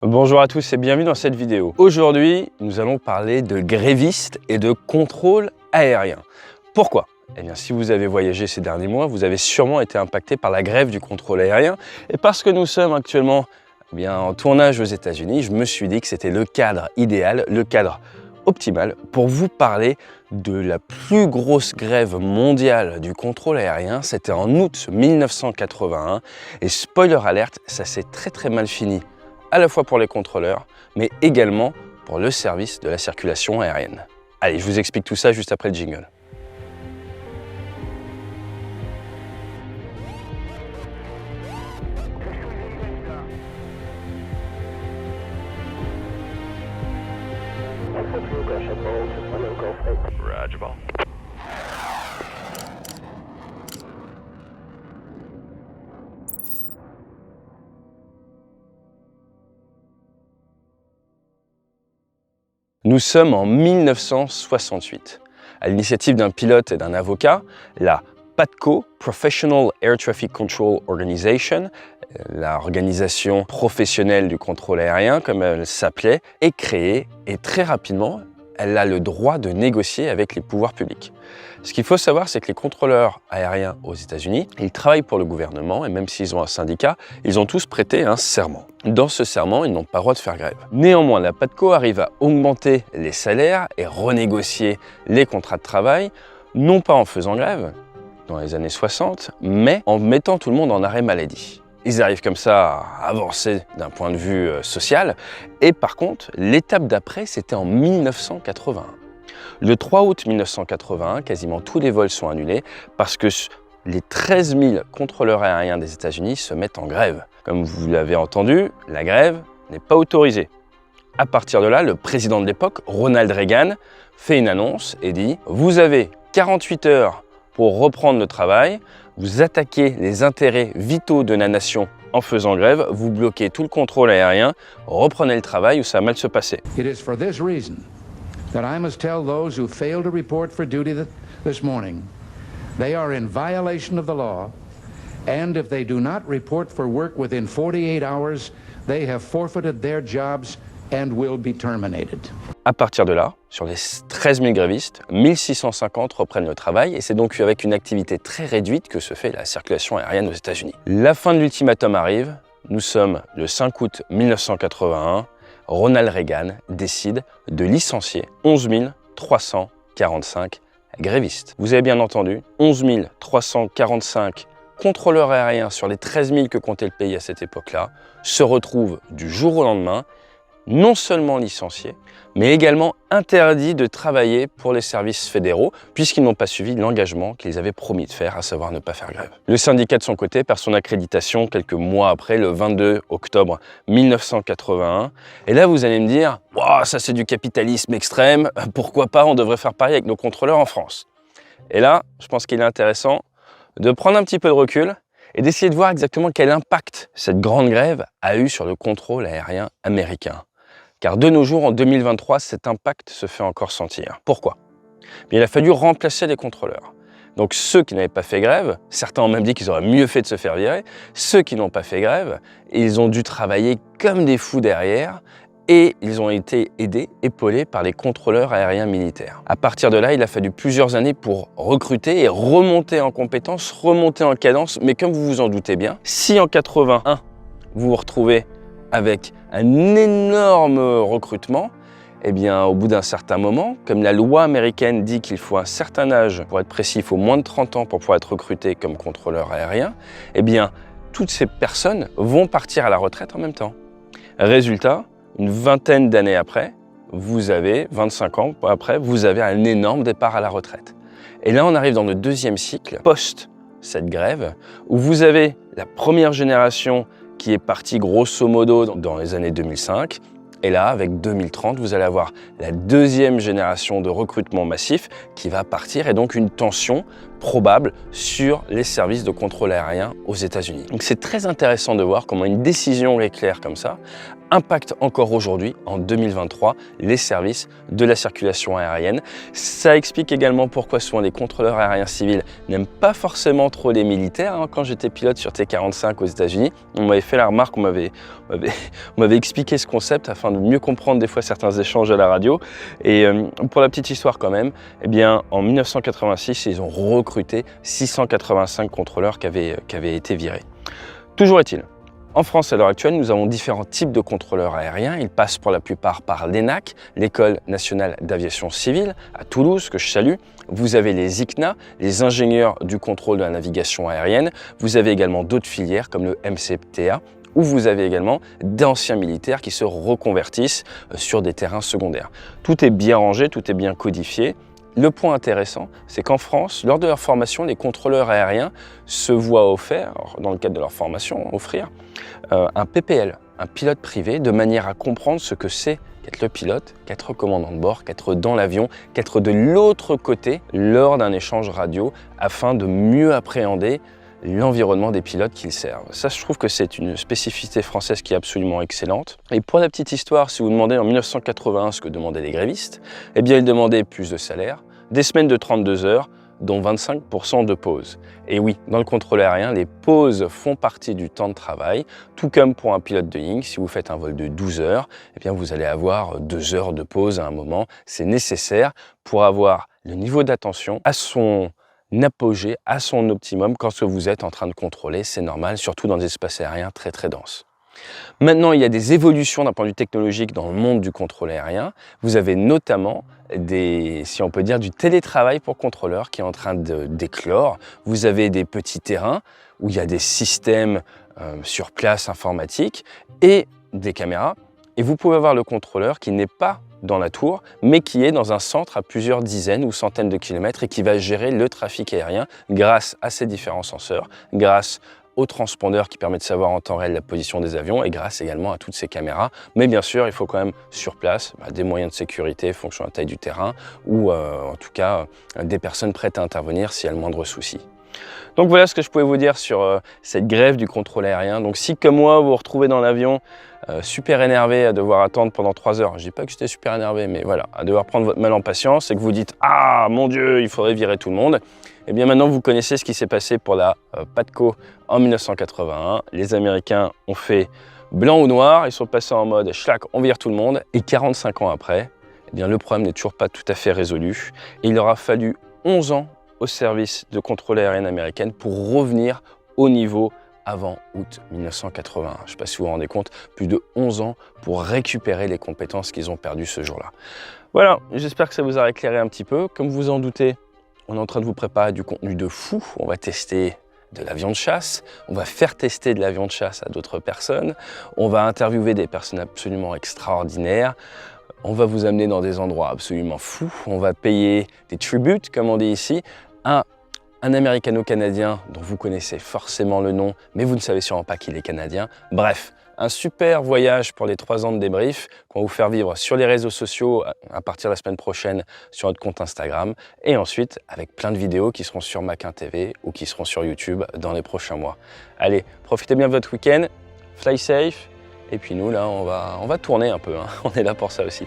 Bonjour à tous et bienvenue dans cette vidéo. Aujourd'hui, nous allons parler de grévistes et de contrôle aérien. Pourquoi? Eh bien, si vous avez voyagé ces derniers mois, vous avez sûrement été impacté par la grève du contrôle aérien. Et parce que nous sommes actuellement en tournage aux États-Unis, je me suis dit que c'était le cadre idéal, le cadre optimal pour vous parler de la plus grosse grève mondiale du contrôle aérien. C'était en août 1981 et spoiler alerte, ça s'est très mal fini, à la fois pour les contrôleurs, mais également pour le service de la circulation aérienne. Allez, je vous explique tout ça juste après le jingle. Nous sommes en 1968. À l'initiative d'un pilote et d'un avocat, la PATCO, Professional Air Traffic Control Organization, l'organisation professionnelle du contrôle aérien, comme elle s'appelait, est créée et très rapidement, elle a le droit de négocier avec les pouvoirs publics. Ce qu'il faut savoir, c'est que les contrôleurs aériens aux États-Unis, ils travaillent pour le gouvernement et même s'ils ont un syndicat, ils ont tous prêté un serment. Dans ce serment, ils n'ont pas le droit de faire grève. Néanmoins, la PATCO arrive à augmenter les salaires et renégocier les contrats de travail, non pas en faisant grève, dans les années 60, mais en mettant tout le monde en arrêt maladie. Ils arrivent comme ça à avancer d'un point de vue social. Et par contre, l'étape d'après, c'était en 1981. Le 3 août 1981, quasiment tous les vols sont annulés parce que les 13 000 contrôleurs aériens des États-Unis se mettent en grève. Comme vous l'avez entendu, la grève n'est pas autorisée. À partir de là, le président de l'époque, Ronald Reagan, fait une annonce et dit « Vous avez 48 heures pour reprendre le travail, vous attaquez les intérêts vitaux de la nation en faisant grève, vous bloquez tout le contrôle aérien, reprenez le travail ou ça va mal se passer. » It is for this reason that I must tell those who fail to report for duty this morning they are in violation of the law, and if they do not report for work within 48 hours, they have forfeited their jobs and will be terminated. À partir de là, sur les 13 000 grévistes, 1650 reprennent le travail et c'est donc avec une activité très réduite que se fait la circulation aérienne aux États-Unis. La fin de l'ultimatum arrive, nous sommes le 5 août 1981, Ronald Reagan décide de licencier 11 345 grévistes. Vous avez bien entendu, 11 345 contrôleurs aériens sur les 13 000 que comptait le pays à cette époque-là se retrouvent du jour au lendemain non seulement licenciés, mais également interdits de travailler pour les services fédéraux, puisqu'ils n'ont pas suivi l'engagement qu'ils avaient promis de faire, à savoir ne pas faire grève. Le syndicat de son côté perd son accréditation quelques mois après, le 22 octobre 1981. Et là, vous allez me dire, wow, ça c'est du capitalisme extrême, pourquoi pas, on devrait faire pareil avec nos contrôleurs en France. Et là, je pense qu'il est intéressant de prendre un petit peu de recul et d'essayer de voir exactement quel impact cette grande grève a eu sur le contrôle aérien américain. Car de nos jours, en 2023, cet impact se fait encore sentir. Pourquoi? Bien, il a fallu remplacer les contrôleurs. Donc ceux qui n'avaient pas fait grève, certains ont même dit qu'ils auraient mieux fait de se faire virer, ceux qui n'ont pas fait grève, ils ont dû travailler comme des fous derrière et ils ont été aidés, épaulés par les contrôleurs aériens militaires. À partir de là, il a fallu plusieurs années pour recruter et remonter en compétences, remonter en cadence, mais comme vous vous en doutez bien, si en 81, vous vous retrouvez avec un énorme recrutement, eh bien, au bout d'un certain moment, comme la loi américaine dit qu'il faut un certain âge, pour être précis, il faut moins de 30 ans pour pouvoir être recruté comme contrôleur aérien, eh bien, toutes ces personnes vont partir à la retraite en même temps. Résultat, une vingtaine d'années après, vous avez, 25 ans après, vous avez un énorme départ à la retraite. Et là, on arrive dans le deuxième cycle, post cette grève, où vous avez la première génération qui est parti grosso modo dans les années 2005. Et là, avec 2030, vous allez avoir la deuxième génération de recrutement massif qui va partir et donc une tension probable sur les services de contrôle aérien aux États-Unis. Donc c'est très intéressant de voir comment une décision éclair comme ça impacte encore aujourd'hui, en 2023, les services de la circulation aérienne. Ça explique également pourquoi souvent les contrôleurs aériens civils n'aiment pas forcément trop les militaires. Quand j'étais pilote sur T-45 aux États-Unis, on m'avait fait la remarque, on m'avait expliqué ce concept afin de mieux comprendre des fois certains échanges à la radio. Et pour la petite histoire quand même, eh bien, en 1986, ils ont recruté 685 contrôleurs qui avaient été virés. Toujours est-il, en France, à l'heure actuelle, nous avons différents types de contrôleurs aériens. Ils passent pour la plupart par l'ENAC, l'École nationale d'aviation civile, à Toulouse, que je salue. Vous avez les ICNA, les ingénieurs du contrôle de la navigation aérienne. Vous avez également d'autres filières comme le MCTA, où vous avez également d'anciens militaires qui se reconvertissent sur des terrains secondaires. Tout est bien rangé, tout est bien codifié. Le point intéressant, c'est qu'en France, lors de leur formation, les contrôleurs aériens se voient offrir, dans le cadre de leur formation, un PPL, un pilote privé, de manière à comprendre ce que c'est qu'être le pilote, qu'être commandant de bord, qu'être dans l'avion, qu'être de l'autre côté lors d'un échange radio, afin de mieux appréhender l'environnement des pilotes qu'ils servent. Ça, je trouve que c'est une spécificité française qui est absolument excellente. Et pour la petite histoire, si vous demandez en 1981 ce que demandaient les grévistes, eh bien, ils demandaient plus de salaire, des semaines de 32 heures, dont 25% de pause. Et oui, dans le contrôle aérien, les pauses font partie du temps de travail, tout comme pour un pilote de ligne. Si vous faites un vol de 12 heures, eh bien, vous allez avoir 2 heures de pause à un moment. C'est nécessaire pour avoir le niveau d'attention à son apogée, à son optimum quand vous êtes en train de contrôler. C'est normal, surtout dans des espaces aériens très très denses. Maintenant, il y a des évolutions d'un point de vue technologique dans le monde du contrôle aérien. Vous avez notamment si on peut dire, du télétravail pour contrôleurs qui est en train d'éclore. Vous avez des petits terrains où il y a des systèmes sur place informatiques et des caméras. Et vous pouvez avoir le contrôleur qui n'est pas dans la tour, mais qui est dans un centre à plusieurs dizaines ou centaines de kilomètres et qui va gérer le trafic aérien grâce à ces différents senseurs, grâce au transpondeur qui permet de savoir en temps réel la position des avions et grâce également à toutes ces caméras. Mais bien sûr, il faut quand même sur place des moyens de sécurité fonction de la taille du terrain ou en tout cas des personnes prêtes à intervenir s'il y a le moindre souci. Donc voilà ce que je pouvais vous dire sur cette grève du contrôle aérien. Donc si comme moi vous vous retrouvez dans l'avion super énervé à devoir attendre pendant 3 heures, je dis pas que j'étais super énervé, mais voilà, à devoir prendre votre mal en patience et que vous dites « Ah mon Dieu, il faudrait virer tout le monde », et bien maintenant vous connaissez ce qui s'est passé pour la PATCO en 1981. Les Américains ont fait blanc ou noir, ils sont passés en mode « Schlack, on vire tout le monde » et 45 ans après, eh bien, le problème n'est toujours pas tout à fait résolu. Et il aura fallu 11 ans au service de contrôle aérien américaine pour revenir au niveau avant août 1981. Je ne sais pas si vous vous rendez compte, plus de 11 ans pour récupérer les compétences qu'ils ont perdues ce jour-là. Voilà, j'espère que ça vous aura éclairé un petit peu. Comme vous en doutez, on est en train de vous préparer du contenu de fou. On va tester de l'avion de chasse, on va faire tester de l'avion de chasse à d'autres personnes, on va interviewer des personnes absolument extraordinaires, on va vous amener dans des endroits absolument fous, on va payer des tributes, comme on dit ici, à un américano-canadien dont vous connaissez forcément le nom, mais vous ne savez sûrement pas qu'il est canadien. Bref, un super voyage pour les 3 ans de débrief qu'on va vous faire vivre sur les réseaux sociaux à partir de la semaine prochaine sur notre compte Instagram et ensuite avec plein de vidéos qui seront sur Maquin TV ou qui seront sur YouTube dans les prochains mois. Allez, profitez bien de votre week-end, fly safe et puis nous là on va tourner un peu, hein. On est là pour ça aussi.